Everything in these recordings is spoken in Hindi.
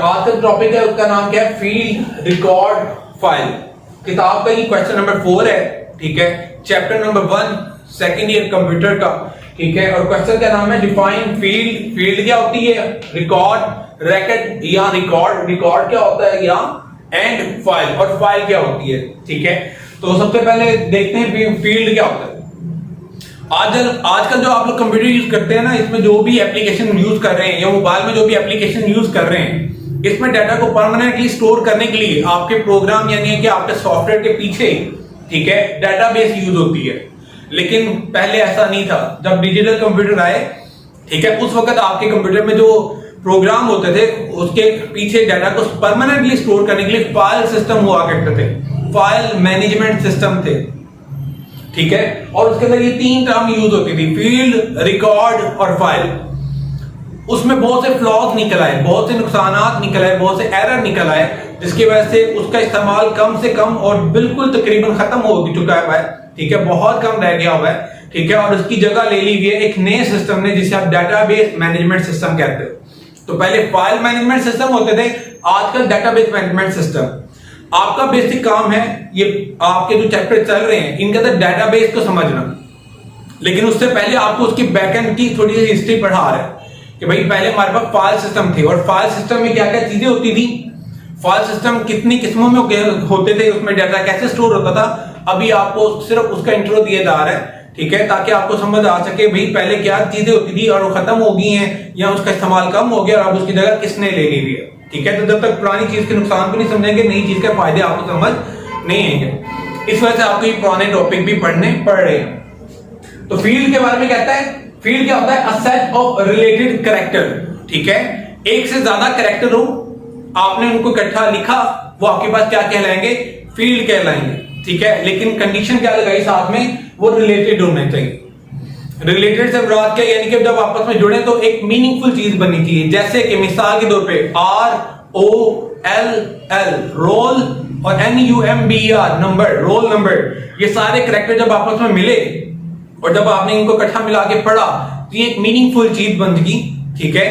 आज का टॉपिक है उसका नाम क्या है, फील्ड रिकॉर्ड फाइल। किताब का ये क्वेश्चन नंबर 4 है, ठीक है, chapter number 1 second year computer का, ठीक है। और क्वेश्चन का नाम है डिफाइन फील्ड। फील्ड क्या होती है, रिकॉर्ड, रैकेट या रिकॉर्ड, रिकॉर्ड क्या होता है या एंड फाइल, और फाइल क्या होती है, ठीक है। तो सबसे पहले देखते हैं फील्ड क्या होता है। आजकल जो आप लोग कंप्यूटर यूज करते हैं ना, इसमें जो भी एप्लीकेशन यूज कर रहे हैं या मोबाइल में जो भी एप्लीकेशन यूज कर रहे हैं, इसमें डाटा को परमानेंटली स्टोर करने के लिए आपके प्रोग्राम यानी कि आपके सॉफ्टवेयर के पीछे, ठीक है, डाटाबेस यूज होती है। लेकिन पहले ऐसा नहीं था। जब डिजिटल कंप्यूटर आए, ठीक है, उस वक्त आपके कंप्यूटर में जो प्रोग्राम होते थे उसके पीछे डाटा को परमानेंटली स्टोर करने के लिए फाइल सिस्टम हुआ करते थे, फाइल मैनेजमेंट सिस्टम थे, ठीक है। और उसके अंदर ये 3 टर्म यूज होती थी, फील्ड, रिकॉर्ड और फाइल। उसमें बहुत से फ्लॉज निकल आए, बहुत से नुकसानात निकल आए, बहुत से एरर निकल आए, जिसकी वजह से उसका इस्तेमाल कम से कम और बिल्कुल तकरीबन खत्म हो चुका है, ठीक है, बहुत कम रह गया हुआ है, ठीक है। और उसकी जगह ले ली हुई है एक नए सिस्टम ने जिसे आप डाटाबेस मैनेजमेंट सिस्टम कहते हो। तो पहले फाइल मैनेजमेंट सिस्टम होते थे, आजकल डाटाबेस मैनेजमेंट सिस्टम। आपका बेसिक काम है, ये आपके जो चैप्टर चल रहे हैं इनके अंदर डाटाबेस को समझना, लेकिन उससे पहले आपको उसकी बैकएंड की थोड़ी सी हिस्ट्री पढ़ा रहा है कि भाई पहले हमारे पास फाइल सिस्टम थी, और फाइल सिस्टम में क्या क्या चीजें होती थी, फाइल सिस्टम कितनी किस्मों में होते थे, उसमें डाटा कैसे स्टोर होता था। अभी आपको सिर्फ उसका इंट्रो दिया जा रहा है, ठीक है, ताकि आपको समझ आ सके भाई पहले क्या चीजें होती थी और वो खत्म हो गई हैं या उसका इस्तेमाल कम हो गया और अब उसकी जगह किसने ले ली हुई है, ठीक है। तो जब तक पुरानी चीज के नुकसान को नहीं समझेंगे, नई चीज के फायदे आपको समझ नहीं आएंगे। इस वजह से आपको ये पुराने टॉपिक भी पढ़ने पड़ रहे हैं। तो फील्ड के बारे में कहता है, फील्ड क्या होता है, a set of related character, ठीक है। एक से ज्यादा कैरेक्टर हो, आपने उनको इकट्ठा लिखा, वो आपके पास क्या कहलाएंगे, फील्ड कहलाएंगे, ठीक है। लेकिन कंडीशन क्या लगाई साथ में, वो रिलेटेड होने चाहिए। रिलेटेड से मुराद क्या, यानी कि जब आपस में जुड़े तो एक मीनिंगफुल चीज बननी चाहिए। जैसे कि मिसाल के तौर पे ROLL रोल और NUMBR नंबर, रोल नंबर, ये सारे कैरेक्टर जब आपस में मिले और जब आपने इनको इकट्ठा मिला के पढ़ा तो ये एक मीनिंगफुल चीज बन गई, ठीक है।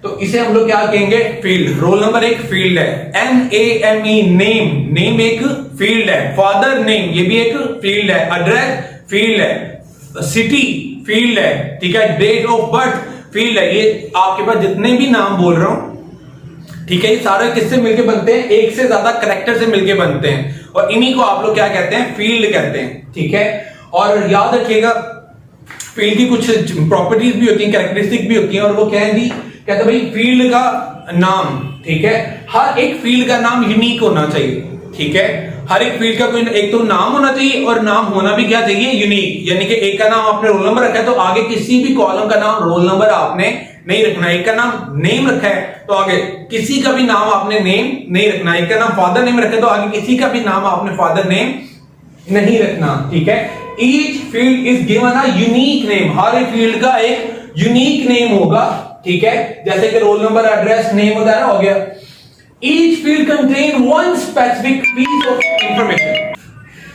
तो इसे हम लोग क्या कहेंगे, फील्ड। रोल नंबर एक फील्ड है, NAME नेम, नेम एक फील्ड है, फादर नेम ये भी एक फील्ड है, एड्रेस फील्ड है, सिटी फील्ड है, ठीक है, डेट ऑफ बर्थ फील्ड है। ये आपके पास जितने भी नाम बोल रहा हूं, ठीक है, ये सारे किससे मिलके बनते हैं, एक से ज्यादा कैरेक्टर से मिलके बनते हैं, और इन्हीं को आप लोग क्या कहते हैं, फील्ड कहते हैं, ठीक है। और याद रखिएगा फील्ड की कुछ प्रॉपर्टीज भी होती हैं, कैरेक्टरिस्टिक भी होती हैं, और वो क्या है जी, कहते भाई फील्ड का नाम, ठीक है, हर एक फील्ड का नाम यूनिक होना चाहिए, ठीक है। हर एक फील्ड का कोई एक तो नाम होना चाहिए, और नाम होना भी क्या चाहिए, यूनिक। यानी कि एक का नाम आपने रोल नंबर रखा है तो आगे किसी भी कॉलम का नाम रोल नंबर आपने नहीं रखना। एक का नाम नेम रखा है तो आगे किसी का भी नाम आपने नेम नहीं रखना। एक का नाम फादर नेम रखा है तो आगे किसी का भी नाम आपने फादर नेम नहीं रखना, ठीक है। Each field is given a unique name, हर एक फील्ड का एक यूनिक नेम होगा, ठीक है। जैसे कि रोल नंबर, एड्रेस, नेम वगैरह हो गया। Each field contain one specific piece of information.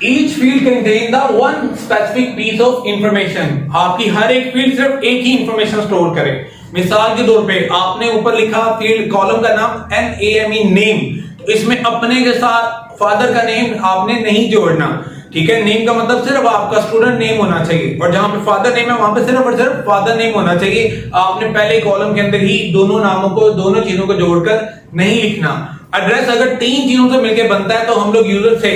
Each field contain the one specific piece of information. आपकी हर एक फील्ड सिर्फ एक ही इंफॉर्मेशन स्टोर करे। मिसाल के तौर पे आपने ऊपर लिखा फील्ड कॉलम का नाम NAME नेम, तो इसमें अपने के साथ फादर का नेम आपने नहीं जोड़ना, ठीक है। नेम का मतलब सिर्फ आपका स्टूडेंट नेम होना चाहिए, और जहां पे फादर नेम है वहां पे सिर्फ और सिर्फ फादर नेम होना चाहिए। आपने पहले कॉलम के अंदर ही दोनों नामों को, दोनों चीजों को जोड़कर नहीं लिखना। एड्रेस अगर 3 चीजों से मिलकर बनता है तो हम लोग यूजर से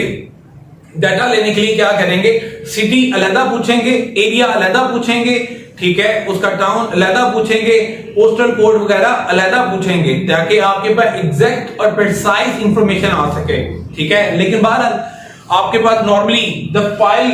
डाटा लेने के लिए क्या करेंगे, सिटी अलग पूछेंगे, एरिया अलग पूछेंगे, ठीक है, उसका टाउन अलग पूछेंगे, पोस्टल कोड वगैरह अलग पूछेंगे, ताकि आपके पास एग्जैक्ट और प्रिसाइज इंफॉर्मेशन आ सके, ठीक है। लेकिन बहरहाल आपके पास नॉर्मली जब फाइल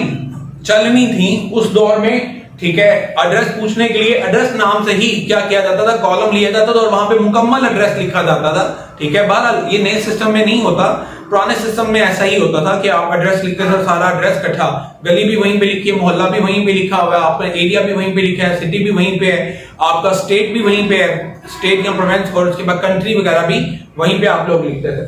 चलनी थी उस दौर में, ठीक है, एड्रेस पूछने के लिए एड्रेस नाम से ही क्या किया जाता था, कॉलम लिया जाता था और वहां पे मुकम्मल एड्रेस लिखा जाता था, ठीक है। बहरहाल ये नए सिस्टम में नहीं होता, पुराने सिस्टम में ऐसा ही होता था कि आप एड्रेस लिखते थे, सारा एड्रेस इकट्ठा, गली भी वहीं पे लिखी है, मोहल्ला भी वहीं पे लिखा हुआ है, आपका एरिया भी वहीं पे लिखा है, सिटी भी वहीं पे है, आपका स्टेट भी वहीं पे है, स्टेट या प्रोविंस, और उसके बाद कंट्री वगैरह भी वहीं पे आप लोग लिखते थे।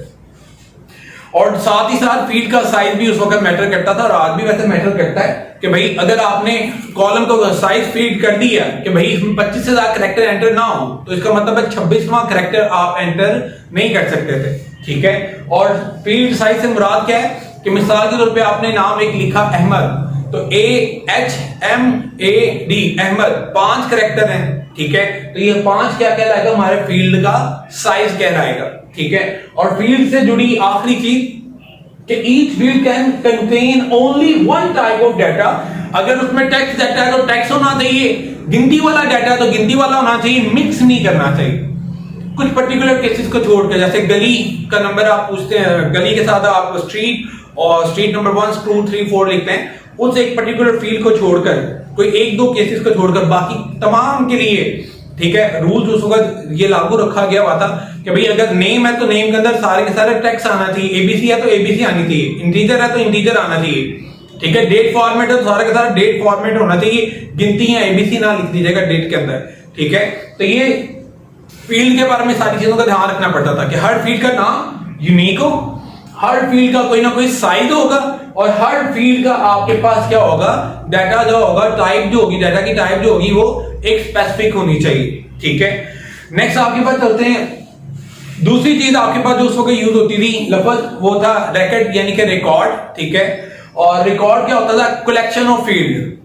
और साथ ही साथ फील्ड का साइज भी उस वक्त मैटर करता था और आज भी वैसे मैटर करता है कि भाई अगर आपने कॉलम को साइज फीड कर दिया कि भाई इसमें 25 से ज्यादा कैरेक्टर एंटर ना हो तो इसका मतलब है 26वां कैरेक्टर आप एंटर नहीं कर सकते थे, ठीक है। और फील्ड साइज से मुराद क्या है कि मिसाल के तौर पे आपने नाम एक लिखा अहमद, तो AHMAD अहमद 5 कैरेक्टर हैं, ठीक है। तो ये 5 क्या कहलाएगा, हमारे फील्ड का साइज कहलाएगा, ठीक है। और फील्ड से जुड़ी आखिरी चीज कि each field can contain only one type of data. अगर उसमें टेक्स्ट डाटा है तो टेक्स्ट होना चाहिए, गिनती वाला डाटा है तो गिनती वाला होना चाहिए, मिक्स नहीं करना चाहिए। कुछ पर्टिकुलर केसेस को छोड़कर, जैसे गली का नंबर आप पूछते हैं, गली के साथ आप स्ट्रीट और स्ट्रीट नंबर 1 2 3 4 लिखते हैं, उस एक पर्टिकुलर फील्ड को छोड़कर, कोई एक दो केसेस को छोड़कर बाकी तमाम के लिए, ठीक है, रूल्स उस वक्त ये लागू रखा गया हुआ था कि भाई अगर नेम है तो नेम के अंदर सारे के सारे टेक्स्ट आना चाहिए, एबीसी है तो एबीसी आनी चाहिए, इंटीजर है तो इंटीजर आना चाहिए, ठीक है। डेट फॉर्मेट है तो सारा का सारा डेट फॉर्मेट होना चाहिए, गिनती या एबीसी ना लिख दीजिएगा डेट के अंदर, ठीक है। तो ये फील्ड के बारे में सारी चीजों का ध्यान रखना पड़ता था कि हर फील्ड का नाम यूनिक हो, हर फील्ड का कोई ना कोई साइज होगा और हर फील्ड का आपके पास क्या होगा, डाटा जो होगा, टाइप जो होगी, डाटा की टाइप जो होगी वो एक स्पेसिफिक होनी चाहिए, ठीक है। नेक्स्ट आपके पास चलते हैं, दूसरी चीज आपके पास जो उस वक्त यूज होती थी लफ्ज, वो था रिकॉर्ड यानी कि रिकॉर्ड, ठीक है। और रिकॉर्ड क्या होता था, collection of field,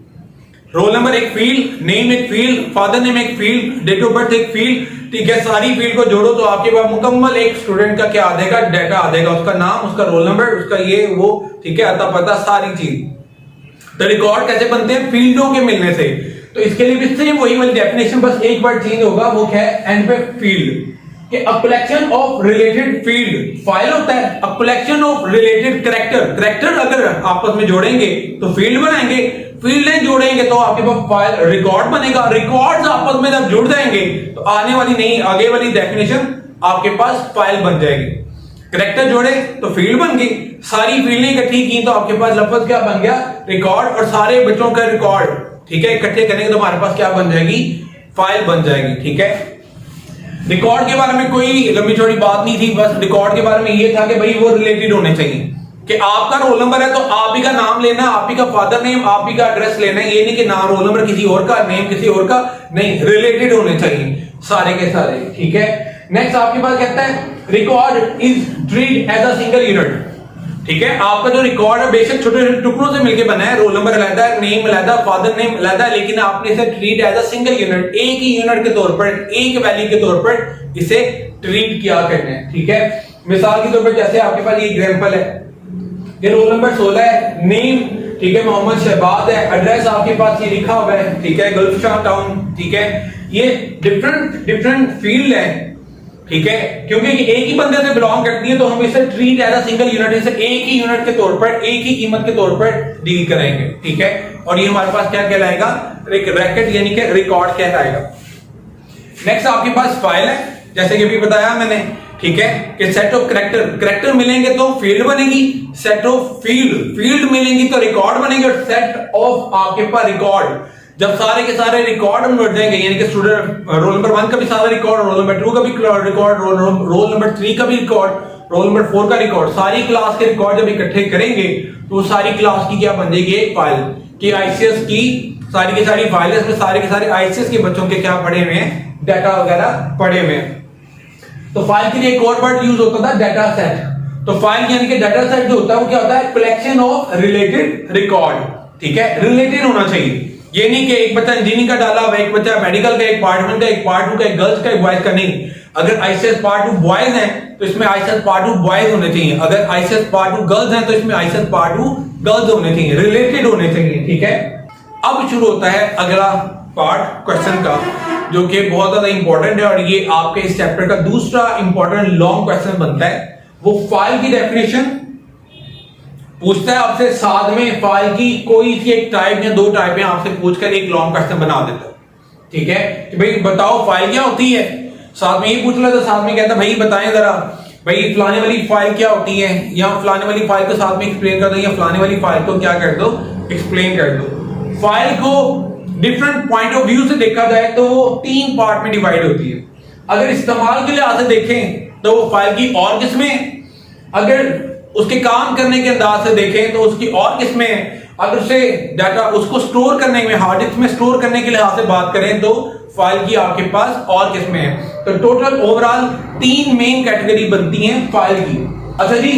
roll number एक फील्ड, नेम एक फील्ड, फादर नेम एक फील्ड, डेट ऑफ बर्थ एक फील्ड, ठीक है। सारी फील्ड को जोड़ो तो आपके पास मुकम्मल एक स्टूडेंट का क्या आ जाएगा, डाटा आ जाएगा, उसका नाम, उसका रोल नंबर, उसका ये वो, ठीक है, अता पता, सारी चीज। तो रिकॉर्ड कैसे बनते हैं, फील्डों के मिलने से। तो इसके लिए भी सेम वही वाली डेफिनेशन, बस एक बार चेंज होगा, वो क्या है, एंड पे फील्ड कि a collection of related field, file होता है, a collection of related character, character अगर आपस में जोड़ेंगे तो फील्ड बनाएंगे, फील्डें जोड़ेंगे तो आपके पास फाइल रिकॉर्ड बनेगा, रिकॉर्ड्स आपस में जब जुड़ जाएंगे तो आने वाली नहीं, आगे वाली डेफिनेशन आपके पास फाइल बन जाएगी। कैरेक्टर जोड़े तो फील्ड बन गई, सारी फील्डें इकट्ठी की तो आपके पास लफ्ज क्या बन गया, रिकॉर्ड, और सारे बच्चों का रिकॉर्ड, ठीक है, इकट्ठे करेंगे तो हमारे पास क्या बन जाएगी, फाइल बन जाएगी, ठीक है। रिकॉर्ड के बारे में कोई लंबी चौड़ी बात नहीं थी, बस रिकॉर्ड के बारे में ये था कि भाई वो रिलेटेड होने चाहिए, कि आपका रोल नंबर है तो आप ही का नाम लेना, आप ही का फादर नेम, आप ही का एड्रेस लेना है, ये नहीं कि नाम रोल नंबर किसी और का, नेम किसी और का, नहीं, रिलेटेड होने चाहिए सारे के सारे, ठीक है। नेक्स्ट आपके पास कहता है record is treat as a single unit, ठीक है। आपका जो रिकॉर्ड है बेशक छोटे छोटे टुकड़ों से मिलकर बना है, रोल नंबर अलग है, नेम अलग है, फादर नेम अलग है, लेकिन आपने इसे treat as a single unit, एक ही यूनिट के तौर पर, एक वैल्यू के तौर पर इसे ट्रीट किया करना है, ठीक है। मिसाल के तौर पर जैसे आपके पास ये एग्जांपल है, ये रोल नंबर 16 है, नेम, ठीक है, मोहम्मद शहबाज है, एड्रेस आपके पास ये लिखा हुआ है, ठीक है, गुलशन टाउन, ठीक है। ये डिफरेंट फील्ड है, ठीक है, क्योंकि एक ही बंदे से बिलोंग करती है तो हम इसे treat as a single unit, इसे एक ही यूनिट के तौर पर, एक ही कीमत के तौर पर डील करेंगे, ठीक है। और ये हमारे पास क्या कहलाएगा, रिकॉर्ड यानी कि रिकॉर्ड कहलाएगा। नेक्स्ट आपके पास फाइल है, जैसे कि अभी बताया मैंने, ठीक है, कि सेट ऑफ कैरेक्टर मिलेंगे तो फील्ड बनेगी, सेट ऑफ फील्ड मिलेंगी तो रिकॉर्ड बनेगी, और सेट ऑफ आपके पास रिकॉर्ड, जब सारे के सारे रिकॉर्ड हम बढ़ जाएंगे, यानी कि स्टूडेंट रोल नंबर 1 का भी सारा रिकॉर्ड, रोल नंबर 2 का भी रिकॉर्ड, रोल नंबर 3 का भी रिकॉर्ड, रोल नंबर 4 का रिकॉर्ड, सारी क्लास के रिकॉर्ड जब इकट्ठे करेंगे तो सारी क्लास की क्या बन जाएगी, एक फाइल की, आईसीएस की सारी की सारी फाइल है, इसमें सारे के सारे आईसीएस के बच्चों के क्या पड़े हुए हैं, डाटा वगैरह पड़े हुए हैं। तो फाइल के लिए एक और वर्ड यूज होता था, डाटा सेट। तो फाइल यानी कि डाटा सेट जो होता है वो क्या होता है, कलेक्शन ऑफ रिलेटेड रिकॉर्ड, ठीक है, रिलेटेड होना चाहिए। ये नहीं कि एक बच्चा इंजीनियरिंग का डाला हुआ, एक बच्चा मेडिकल का, एक पार्ट 1 का, एक पार्ट 2 का, एक गर्ल्स का, एक बॉयज का, नहीं। अगर आईसीएस पार्ट 2 बॉयज हैं तो इसमें आईसीएस पार्ट 2 बॉयज होने चाहिए, अगर आईसीएस पार्ट 2 गर्ल्स हैं तो इसमें आईसीएस पार्ट 2 गर्ल्स होने चाहिए, रिलेटेड होने चाहिए, ठीक है। अब शुरू होता है अगला पार्ट क्वेश्चन का, जो कि बहुत ज्यादा इंपॉर्टेंट है, और ये आपके इस चैप्टर का दूसरा इंपॉर्टेंट लॉन्ग क्वेश्चन बनता है। वो फाइल की डेफिनेशन पूछता है आपसे, साथ में फाइल की कोई सी एक टाइप या दो टाइपें आपसे पूछकर एक लॉन्ग क्वेश्चन बना देता है, ठीक है, कि भाई बताओ फाइल क्या होती है। साथ में ये पूछ लेता, साथ में कहता भाई बताएं जरा, भाई फलाने वाली फाइल क्या होती है, या फलाने वाली फाइल को साथ में एक्सप्लेन कर दो, या फलाने वाली फाइल को क्या कर दो, एक्सप्लेन कर दो। फाइल को डिफरेंट पॉइंट ऑफ व्यू से देखा जाए तो वो 3 पार्ट में डिवाइड होती है। अगर इस्तेमाल के लिहाज से देखें तो वो फाइल की और किस्में, अगर उसके काम करने के अंदाज से देखें तो उसकी और किस्में हैं। अगर उसे डाटा उसको स्टोर करने में, हार्ड डिस्क में स्टोर करने के लिहाज से बात करें तो फाइल की आपके पास और किस्में हैं। तो टोटल ओवरऑल 3 मेन कैटेगरी बनती हैं फाइल की। अच्छा जी,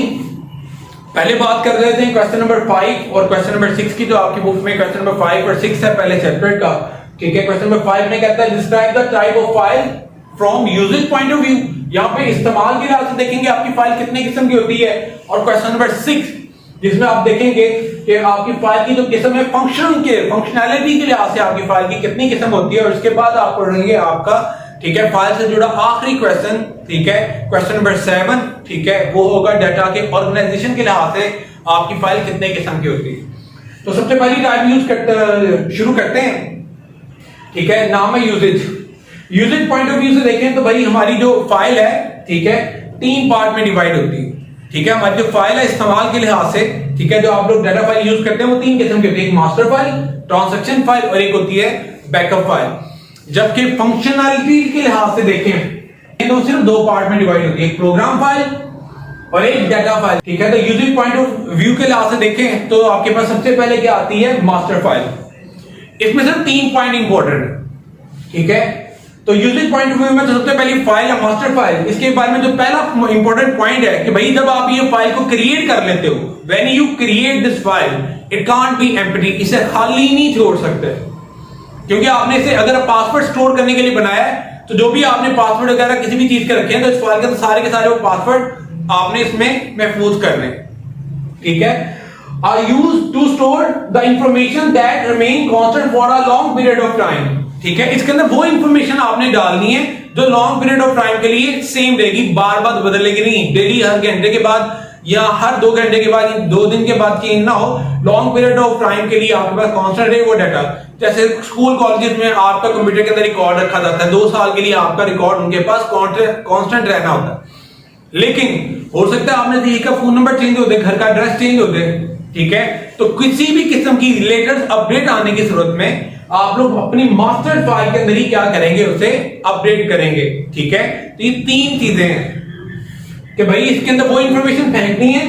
पहले बात कर रहे थे क्वेश्चन नंबर 5 और क्वेश्चन नंबर 6 की, जो आपकी बुक में क्वेश्चन नंबर 5 और 6 है पहले चैप्टर का। ठीक है, क्वेश्चन नंबर 5 में कहता है describe the type of file from usages point of view. यहाँ पे इस्तेमाल के लिहाज से देखेंगे आपकी फाइल कितने किस्म की होती है। और क्वेश्चन नंबर 6 जिसमें आप देखेंगे कि आपकी फाइल की जो किस्म है फंक्शनैलिटी के लिहाज से आपकी फाइल की कितनी किस्म होती है। और उसके बाद आप पढ़ेंगे आपका, ठीक है, फाइल से जुड़ा आखिरी क्वेश्चन, ठीक है, क्वेश्चन नंबर 7, ठीक है, वो होगा डाटा के ऑर्गेनाइजेशन के लिहाज से आपकी फाइल कितने किस्म की होती है। तो सबसे पहली टाइप शुरू करते हैं, ठीक है, नाम है usages. Usages point of view से देखें तो भाई हमारी जो फाइल है, ठीक है, 3 पार्ट में डिवाइड होती है। ठीक है, हमारी जो फाइल है इस्तेमाल के लिहाज से, ठीक है, जो आप लोग डाटा फाइल यूज करते हैं वो 3 किस्म की होती है, एक मास्टर फाइल, ट्रांजैक्शन फाइल और एक होती है बैकअप फाइल। जबकि फंक्शनैलिटी के लिहाज से देखें तो सिर्फ 2 पार्ट में डिवाइड होती है, एक प्रोग्राम फाइल और एक डाटा फाइल। ठीक है, तो यूजिंग पॉइंट ऑफ व्यू के लिहाज से देखें तो आपके पास सबसे पहले क्या आती है, मास्टर फाइल। इसमें सिर्फ 3 पॉइंट इंपॉर्टेंट है। ठीक है, तो यूजिंग पॉइंट ऑफ व्यू में सबसे पहली फाइल है मास्टर फाइल। इसके बारे में जो पहला इंपॉर्टेंट पॉइंट है कि भाई जब आप ये फाइल को क्रिएट कर लेते हो, when you create this file it can't be empty, इसे खाली नहीं छोड़ सकते, क्योंकि आपने इसे अगर पासवर्ड स्टोर करने के लिए बनाया है तो जो भी आपने पासवर्ड वगैरह किसी भी चीज के रखे हैं तो इस फाइल के सारे के सारे वो पासवर्ड आपने इसमें महफूज करने। ठीक है, are used to store the information that remain constant for a long period of time. ठीक है, इसके अंदर वो इंफॉर्मेशन आपने डालनी है जो लॉन्ग पीरियड ऑफ टाइम के लिए सेम रहेगी, बार बार बदलेगी नहीं, डेली हर घंटे के बाद या हर 2 घंटे के बाद, 2 दिन के बाद चेंज ना हो, लॉन्ग पीरियड ऑफ टाइम के लिए आपके पास कांस्टेंट है वो डाटा। जैसे स्कूल कॉलेजेस में आपका कंप्यूटर के अंदर रिकॉर्ड रखा जाता है, 2 साल के लिए आपका रिकॉर्ड उनके पास कांस्टेंट रहना होता है। लेकिन हो सकता है आपने देखा फोन नंबर चेंज होते, घर का एड्रेस चेंज होते। ठीक है, तो किसी भी किस्म की लेटेस्ट अपडेट आने की सूरत में आप लोग अपनी मास्टर फाइल के अंदर ही क्या करेंगे, उसे अपडेट करेंगे। ठीक है, तो ये 3 चीजें हैं कि भाई इसके अंदर वो इंफॉर्मेशन फेंकनी है,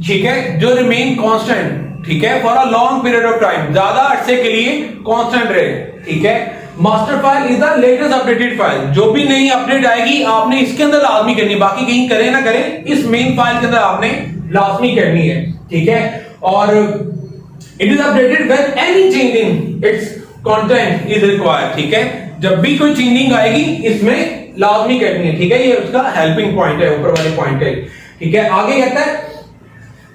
ठीक है, जो रिमेन कांस्टेंट, ठीक है, for a long period of time, ज्यादा अरसे के लिए कांस्टेंट रहे। ठीक है, master file is the latest updated file, जो भी नई अपडेट आएगी आपने इसके अंदर लाजमी करनी, बाकी कहीं करें ना करें इस मेन फाइल के अंदर आपने लाजमी करनी है। ठीक है, और it is updated when any change in its content is required. ठीक है, जब भी कोई चेंजिंग आएगी इसमें लाजमी करनी है। ठीक है, ये उसका हेल्पिंग पॉइंट है, ऊपर वाले पॉइंट है। ठीक है, आगे कहता है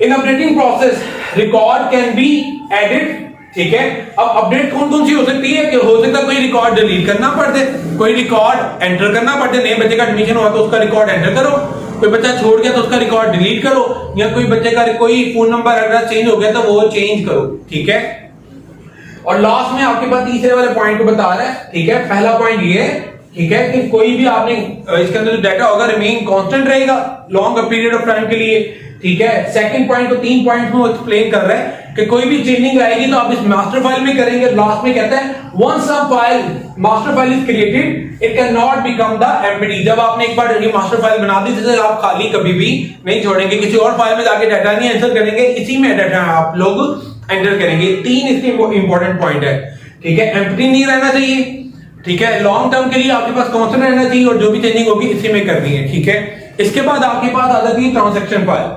in updating process record can be edit. ठीक है, अब अपडेट कौन कौन सी हो सकती है कि हो सकता है कोई रिकॉर्ड डिलीट करना पड़ दे, कोई रिकॉर्ड एंटर करना पड़ दे, नए बच्चे का एडमिशन हुआ तो उसका रिकॉर्ड एंटर करो, कोई बच्चा छोड़ गया तो उसका रिकॉर्ड डिलीट करो, या कोई बच्चे का कोई फोन नंबर एड्रेस चेंज हो गया तो वो चेंज करो। ठीक है, और लास्ट में आपके पास तीसरे वाले पॉइंट को बता रहा है। ठीक है, पहला पॉइंट ये है, ठीक है, कि कोई भी आपने इसके अंदर जो डाटा होगा रिमेन कांस्टेंट रहेगा लॉन्ग पीरियड ऑफ टाइम के लिए। ठीक है, सेकंड पॉइंट को 3 पॉइंट में एक्सप्लेन कर रहा है कि कोई भी चेंजिंग आएगी तो आप इस मास्टर फाइल में करेंगे। लास्ट में कहता है once a file master file is created it can not become the empty. जब आपने एक बार ये मास्टर फाइल बना दी तो आप खाली कभी भी नहीं छोड़ेंगे, किसी और फाइल में जाके डाटा नहीं एंटर करेंगे, इसी में डाटा आप लोग एंटर करेंगे। 3 इसके इंपॉर्टेंट पॉइंट है। ठीक है, एम्प्टी नहीं रहना चाहिए। ठीक है, लॉन्ग टर्म के लिए आपके पास कांस्टेंट रहना चाहिए और जो भी चेंजिंग होगी इसी में करनी है। ठीक है, इसके बाद आपके पास आ जाती है ट्रांजैक्शन फाइल।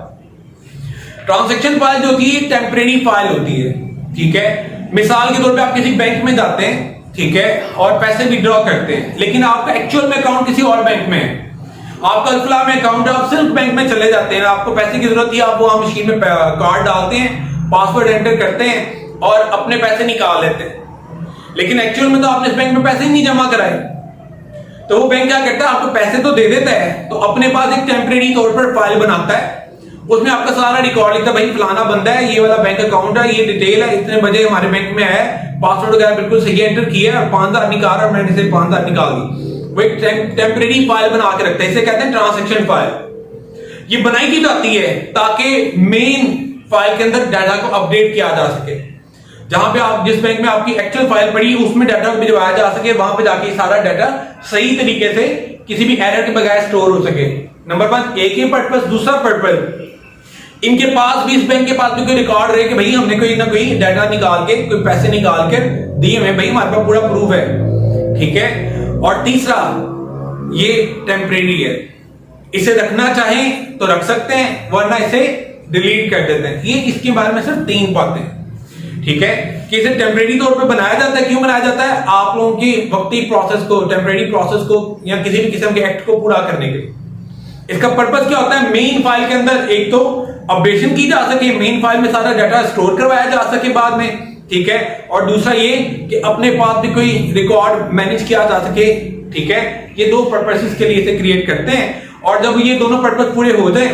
ट्रांजैक्शन फाइल जो होती है टेम्परेरी फाइल होती है। ठीक है, मिसाल के तौर पे आप किसी बैंक में जाते हैं, ठीक है, और पैसे विड्रॉ करते हैं, लेकिन आपका एक्चुअल में अकाउंट किसी और बैंक में है, आपका अल्फला में अकाउंट है, आप सिर्फ बैंक में चले जाते हैं, आपको पैसे की जरूरत है, आप वहां मशीन में कार्ड डालते हैं, पासवर्ड एंटर करते हैं और अपने पैसे निकाल लेते हैं, लेकिन एक्चुअल में तो आपने इस बैंक में पैसे ही नहीं जमा कराए। तो वो बैंक क्या करता है, आपको पैसे तो दे देता है, तो अपने पास एक टेम्परेरी तौर पर फाइल बनाता है, उसमें आपका सारा रिकॉर्ड लिखता है, भाई फलाना बंदा है, ये वाला बैंक अकाउंट है, ये डिटेल है, इतने बजे हमारे बैंक में है, पासवर्ड वगैरह बिल्कुल सही एंटर किया है, 5000 निकाल और मैंने इसे 5000 निकाल दी। वो एक टेम्परेरी फाइल बना के रखता है, इसे कहते हैं ट्रांजैक्शन फाइल। ये बनाई की जाती है ताकि मेन फाइल के अंदर डाटा को अपडेट किया जा सके। जहां पे आप जिस बैंक में आपकी एक्चुअल फाइल पड़ी उसमें डाटा को भिजवाया जा सके, वहां पे जाके सारा डाटा सही तरीके से किसी भी एरर के बगैर स्टोर हो सके। नंबर 1 एक ही पर्पस। दूसरा पर्पस इनके पास भी, इस बैंक के पास भी कोई रिकॉर्ड रहे कि भाई हमने कोई ना कोई डाटा निकाल के, कोई पैसे निकाल के दिए हमें, भाई हमारे पास पूरा प्रूफ है, ठीक है। और तीसरा, ये टेम्परेरी है, इसे रखना चाहें तो रख सकते हैं, वरना इसे डिलीट कर देते हैं। ये इसके बारे में सिर्फ 3 बातें, ठीक है, कि इसे टेम्परेरी तौर पे बनाया जाता है। क्यों बनाया जाता है? आप लोगों की वक्ती प्रोसेस को, टेम्परेरी प्रोसेस को या किसी भी किस्म के एक्ट को पूरा करने के लिए। इसका पर्पस क्या होता है? मेन फाइल के अंदर एक तो अपडेशन की जा सके, मेन फाइल में सारा डाटा स्टोर करवाया जा सके बाद में, ठीक है। और दूसरा ये कि अपने पास भी कोई रिकॉर्ड मैनेज किया जा सके, ठीक है। ये 2 पर्पसेस के लिए इसे क्रिएट करते हैं। और जब ये दोनों पर्पस पूरे हो जाए,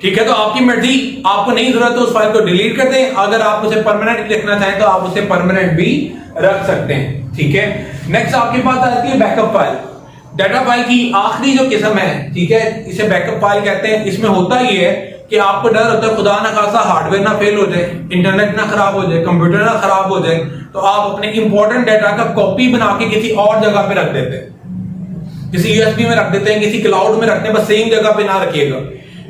ठीक है, तो आपकी मर्जी, आपको नहीं जरूरत तो उस फाइल को डिलीट कर दें। अगर आप उसे परमानेंट रखना चाहें तो आप उसे परमानेंट भी रख सकते हैं, ठीक है। नेक्स्ट आपके पास आती है बैकअप फाइल। डाटा फाइल की आखिरी जो किस्म है, ठीक है, इसे बैकअप फाइल कहते हैं। इसमें होता ही है कि आपको डर होता है खुदा ना खासा हार्डवेयर ना फेल हो जाए, इंटरनेट ना खराब हो जाए, कंप्यूटर ना खराब हो जाए, तो आप अपने इंपॉर्टेंट डाटा का कॉपी बना के किसी और जगह पे रख देते हैं, किसी यूएसबी में रख देते हैं, किसी क्लाउड में रखते हैं, बस सेम जगह पे ना रखिएगा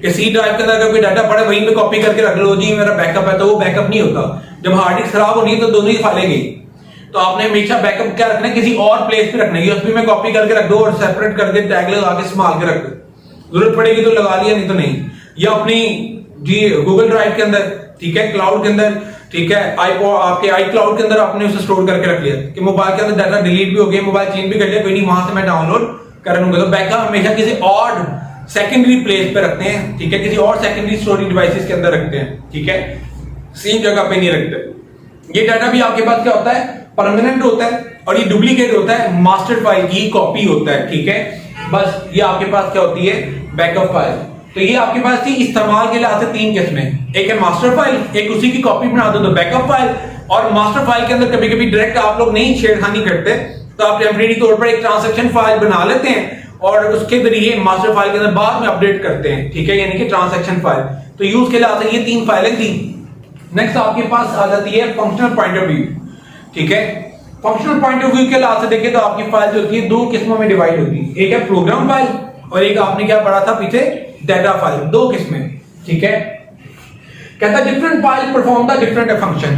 कि सी ड्राइव के अंदर कोई डाटा पड़े वहीं पे कॉपी करके रख लो जी मेरा बैकअप है, तो वो बैकअप नहीं होता। जब हार्ड डिस्क खराब होनी है तो दोनों ही फाइलें गई। तो आपने हमेशा बैकअप क्या रखना है? किसी और प्लेस पे रखना है, यूएसबी में कॉपी करके रख दो और सेपरेट करके टैग लगा के संभाल के रख दो, जरूरत पड़ेगी तो लगा लिया, नहीं तो नहीं। या अपनी जी गूगल ड्राइव के अंदर, ठीक है, क्लाउड के अंदर, ठीक है, आपके आई क्लाउड के अंदर आपने उसे स्टोर करके रख लिया कि मोबाइल के अंदर डाटा डिलीट भी हो गया, मोबाइल चेंज भी कर लिया, कोई नहीं, वहां से मैं डाउनलोड कर लूंगा। तो बैकअप हमेशा किसी और सेकेंडरी प्लेस पे रखते हैं, ठीक है, किसी और सेकेंडरी स्टोरेज डिवाइसेस के अंदर रखते हैं, ठीक है, सेम जगह पे नहीं रखते। ये डाटा भी आपके पास क्या होता है? परमानेंट होता है, और ये डुप्लीकेट होता है, मास्टर फाइल की कॉपी होता है, ठीक है। बस ये आपके पास क्या होती है? Backup file. तो ये आपके पास थी इस्तेमाल के लिए आते 3 किस्में, एक है मास्टर फाइल, एक उसी की कॉपी बना दो तो बैकअप फाइल। और मास्टर फाइल के अंदर कभी कभी डायरेक्ट आप लोग नहीं छेड़खानी करते, तो आप टेम्परेरी तौर पर एक ट्रांजैक्शन फाइल बना लेते हैं और उसके जरिए मास्टर फाइल के अंदर बाद में अपडेट करते हैं, ठीक है, यानी कि ट्रांजैक्शन फाइल। तो यूज के लिए आते ये 3 फाइलें थी। नेक्स्ट आपके पास आ जाती है फंक्शनल पॉइंट ऑफ व्यू, ठीक है। फंक्शनल पॉइंट ऑफ व्यू के लिए देखें तो आपकी फाइल जो होती है 2 किस्मों में डिवाइड होती है, एक है प्रोग्राम फाइल और एक आपने क्या पढ़ा था पीछे? Data file. 2 किस्में, ठीक है। कहता है different file perform the different function,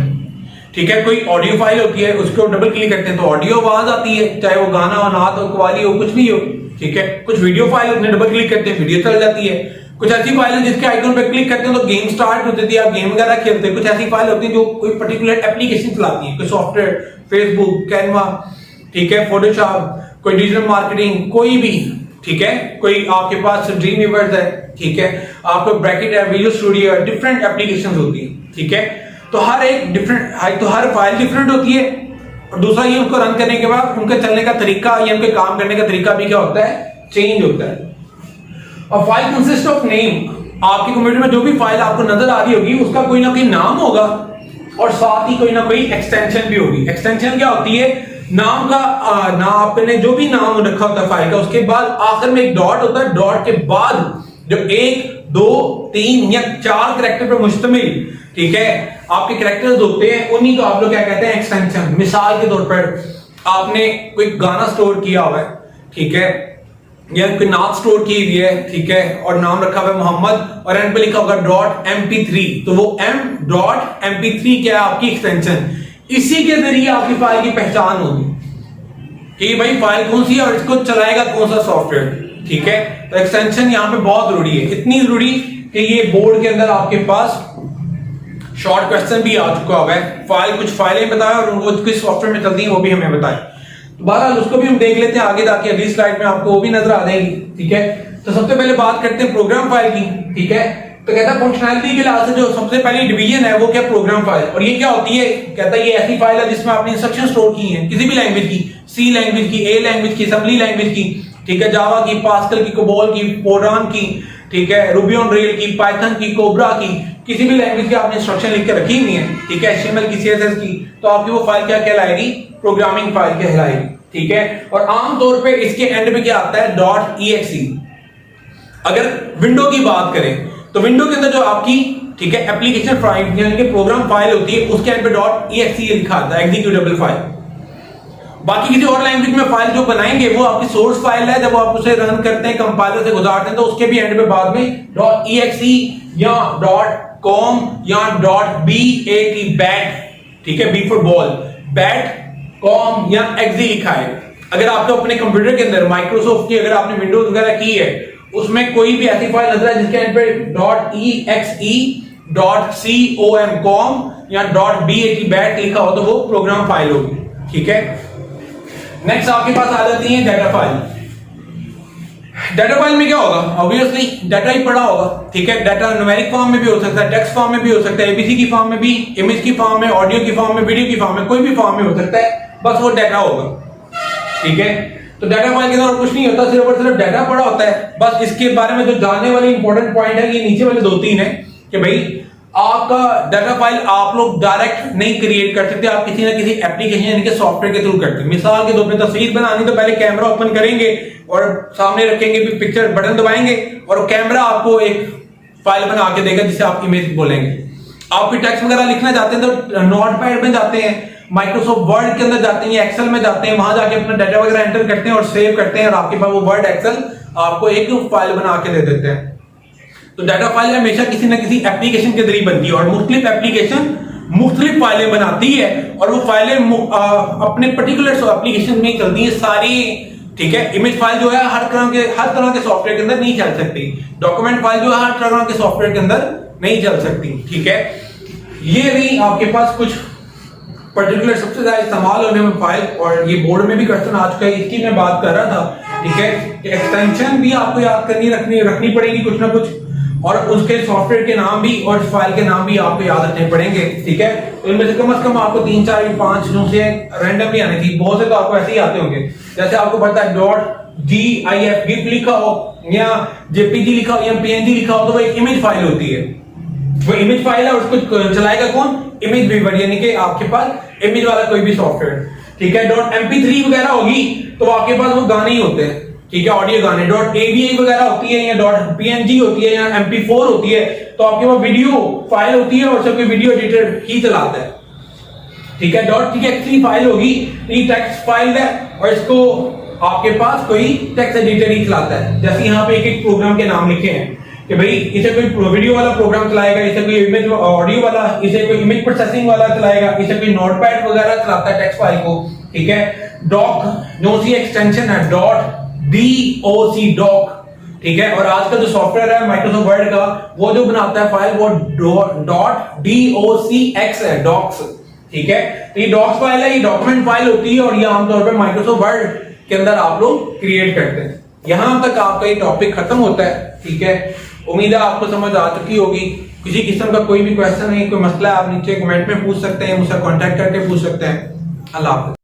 ठीक है। कोई ऑडियो फाइल होती है, उसको डबल क्लिक करते हैं तो ऑडियो आवाज आती है, चाहे वो गाना हो, नात हो, कवाली हो, कुछ भी हो, ठीक है। कुछ वीडियो फाइल होती है, डबल क्लिक करते हैं वीडियो चल जाती है। कुछ ऐसी फाइल है जिसके आइकन पे क्लिक करते हैं तो गेम स्टार्ट होती है, आप गेम वगैरह खेलते हैं। कुछ ऐसी फाइल होती है जो कोई पर्टिकुलर एप्लीकेशन चलाती है, कोई सॉफ्टवेयर, फेसबुक, कैनवा, ठीक है, फोटोशॉप, कोई डिजिटल मार्केटिंग, कोई भी, ठीक है, कोई आपके पास ड्रीम वीवर्स है, ठीक है, आपको ब्रैकेट है, विजुअल स्टूडियो है, डिफरेंट एप्लीकेशंस होती है, ठीक है। तो हर एक डिफरेंट, तो हर फाइल डिफरेंट होती है। और दूसरा ये उनको रन करने के बाद उनके चलने का तरीका या उनके काम करने का तरीका भी क्या होता है? चेंज होता है। और फाइल कंसिस्ट ऑफ नेम, आपके कंप्यूटर में जो भी फाइल आपको नजर आ रही होगी उसका कोई ना कोई नाम होगा और साथ ही कोई ना कोई एक्सटेंशन भी होगी। एक्सटेंशन क्या होती है? नाम का ना आपने जो भी नाम रखा होता है फाइल का, उसके बाद आखिर में एक डॉट होता है, डॉट के बाद जो 1, 2, 3 या 4 कैरेक्टर पर मुश्तमिल, ठीक है, आपके कैरेक्टर्स होते हैं, उन्हीं को आप लोग क्या कहते हैं? एक्सटेंशन। मिसाल के तौर पर आपने कोई गाना स्टोर किया हुआ है, ठीक है, या कोई नात स्टोर की हुई है, ठीक है, और नाम रखा हुआ है मोहम्मद और एंड पे लिखा होगा .mp3, तो वो .mp3 क्या है? आपकी एक्सटेंशन। इसी के जरिए आपकी फाइल की पहचान होगी कि भाई फाइल कौन सी है और इसको चलाएगा कौन सा सॉफ्टवेयर, ठीक है। तो एक्सटेंशन यहाँ पे बहुत जरूरी है, इतनी जरूरी कि ये बोर्ड के अंदर आपके पास शॉर्ट क्वेश्चन भी आ चुका हुआ है। फाइल, कुछ फाइलें बताएं और उनको किस सॉफ्टवेयर में चलती है वो भी हमें बताएं। तो बहरहाल उसको भी हम देख लेते हैं आगे जाके, अगली स्लाइड में आपको वो भी नजर आ जाएगी, ठीक है। तो सबसे पहले बात करते हैं प्रोग्राम फाइल की, ठीक है। तो कहता है फंक्शनैलिटी के लिहाज से जो सबसे पहली डिवीजन है वो क्या? Program file. और ये क्या होती है? कहता है ये ऐसी फाइल है जिसमें आपने इंस्ट्रक्शन स्टोर की है, किसी भी लैंग्वेज की, सी लैंग्वेज की, ए लैंग्वेज की, असेंबली लैंग्वेज की, ठीक है, जावा की, पास्कल की, कोबोल की, फोरट्रान की, ठीक है, रूबी ऑन रेल की, पाइथन की, कोबरा की, किसी भी लैंग्वेज की आपने इंस्ट्रक्शन लिख के रखी हुई है, ठीक है, HTML की, CSS की, तो आपकी वो फाइल क्या कहलाएगी? प्रोग्रामिंग फाइल कहलाएगी, ठीक है। और आमतौर पे इसके एंड में क्या आता है? .exe। अगर विंडो की बात करें तो विंडो के अंदर जो आपकी, ठीक है, एप्लीकेशन फाइल यानी कि प्रोग्राम फाइल होती है, उसके एंड पे .exe लिखा आता है, एग्जीक्यूटेबल फाइल। बाकी किसी और लैंग्वेज में फाइल जो बनाएंगे वो आपकी सोर्स फाइल है, जब आप उसे रन करते हैं कंपाइलर से गुजारते हैं तो उसके भी एंड पे बाद में .exe या .com या .bat, ठीक है, B for ball, bat com या exe लिखा है। अगर आपको अपने कंप्यूटर के अंदर माइक्रोसॉफ्ट की अगर आपने विंडोज वगैरह की है उसमें कोई भी ऐसी फाइल नजर है जिसके एंड पे .exe.com या .bat लिखा हो तो वो प्रोग्राम फाइल होगी, ठीक है। नेक्स्ट आपके पास आ जाती है डाटा फाइल। डाटा फाइल में क्या होगा, ऑब्वियसली डाटा ही पड़ा होगा, ठीक है। डाटा न्यूमेरिक फॉर्म में भी हो सकता है, टेक्स्ट फॉर्म में भी हो सकता है, एबीसी की फॉर्म में भी, इमेज की फॉर्म में, ऑडियो की फॉर्म में, वीडियो की फॉर्म में, कोई भी फॉर्म में हो सकता है, बस वो डाटा होगा, ठीक है। तो डाटा फाइल के अंदर कुछ नहीं होता, सिर्फ और सिर्फ डाटा पड़ा होता है। बस इसके बारे में जो जानने वाले इंपॉर्टेंट पॉइंट है ये नीचे वाले 2-3 है कि भाई आपका डाटा फाइल आप लोग डायरेक्ट नहीं क्रिएट कर सकते, आप किसी ना किसी एप्लीकेशन यानी कि सॉफ्टवेयर के थ्रू करते हैं। मिसाल के तौर पे तस्वीर बनानी तो पहले कैमरा ओपन करेंगे और सामने रखेंगे, फिर पिक्चर बटन दबाएंगे और कैमरा आपको एक फाइल बना के देगा जिसे आप इमेज बोलेंगे। आप कोई टेक्स्ट वगैरह लिखना चाहते हैं तो नोटपैड में जाते हैं, माइक्रोसॉफ्ट वर्ड के अंदर जाते हैं, एक्सेल में जाते हैं, वहां जाके अपना डाटा वगैरह एंटर करते हैं और सेव करते हैं और आपके पास वो वर्ड एक्सेल आपको एक फाइल बना के दे देते हैं। तो डाटा फाइल हमेशा किसी ना किसी एप्लीकेशन के जरिए बनती है और मुख्तलिफ एप्लीकेशन मुख्तलिफ फाइलें बनाती है और वो फाइलें अपने पर्टिकुलर एप्लीकेशन में चलती है सारी, ठीक है। इमेज फाइल जो है हर तरह के सॉफ्टवेयर के अंदर नहीं चल सकती, डॉक्यूमेंट फाइल जो है हर तरह के सॉफ्टवेयर के अंदर नहीं चल सकती, ठीक है। ये भी आपके पास कुछ पर्टिकुलर सबसे ज्यादा इस्तेमाल होने में फाइल, और ये बोर्ड में भी क्वेश्चन आ चुका है, इसकी मैं बात कर रहा था, ठीक है। एक्सटेंशन भी आपको याद करनी रखनी पड़ेगी कुछ ना कुछ, और उसके सॉफ्टवेयर के नाम भी और फाइल के नाम भी आपको याद रखने पड़ेंगे, ठीक है। तो इनमें से कम आपको 3, 4 या 5 जो से रैंडमली आने थी, बहुत से तो आपको ऐसे ही आते होंगे। जैसे आपको पता है .gif गिफ लिखा हो या जेपीजी लिखा हो या पीएनजी लिखा हो तो वो एक इमेज फाइल होती है, वो इमेज फाइल है। उसको चलाएगा कौन, इमेज व्यूअर, यानी कि आपके पास इमेज वाला कोई भी सॉफ्टवेयर, ठीक है। .mp3 वगैरह होगी तो आपके पास वो गाने ही होते हैं, ठीक है, ऑडियो गाने। .avi वगैरह होती है या .png होती है या mp4 होती है तो आपके पास वीडियो फाइल होती है और सब कोई वीडियो एडिटर ही चलाता है, ठीक है। .txt फाइल होगी, ये टेक्स्ट फाइल है और इसको आपके पास कोई टेक्स्ट एडिटर ही चलाता है। जैसे यहाँ पे एक प्रोग्राम के नाम लिखे हैं कि भाई इसे कोई वीडियो वाला प्रोग्राम चलाएगा, इसे कोई इमेज ऑडियो वाला, इसे कोई इमेज प्रोसेसिंग वाला चलाएगा, इसे कोई नोटपैड वगैरह चलाता है टेक्स्ट फाइल को, ठीक है। डॉक जो सी एक्सटेंशन है .doc, ठीक है। और आजकल जो सॉफ्टवेयर है माइक्रोसॉफ्ट वर्ड का वो जो बनाता है फाइल वो .docx है, डॉक्स, ठीक है। तो ये डॉक्स फाइल है, ये डॉक्यूमेंट फाइल होती है और ये आमतौर पर माइक्रोसॉफ्ट वर्ड के अंदर आप लोग क्रिएट करते हैं। यहां तक आपका ये टॉपिक खत्म होता है, ठीक है। उम्मीद है आपको समझ आ चुकी होगी। किसी किस्म का कोई भी क्वेश्चन है, कोई मसला है, आप नीचे कमेंट में पूछ सकते हैं, मुझसे कांटेक्ट करके पूछ सकते हैं। अल्लाह हाफ़िज़।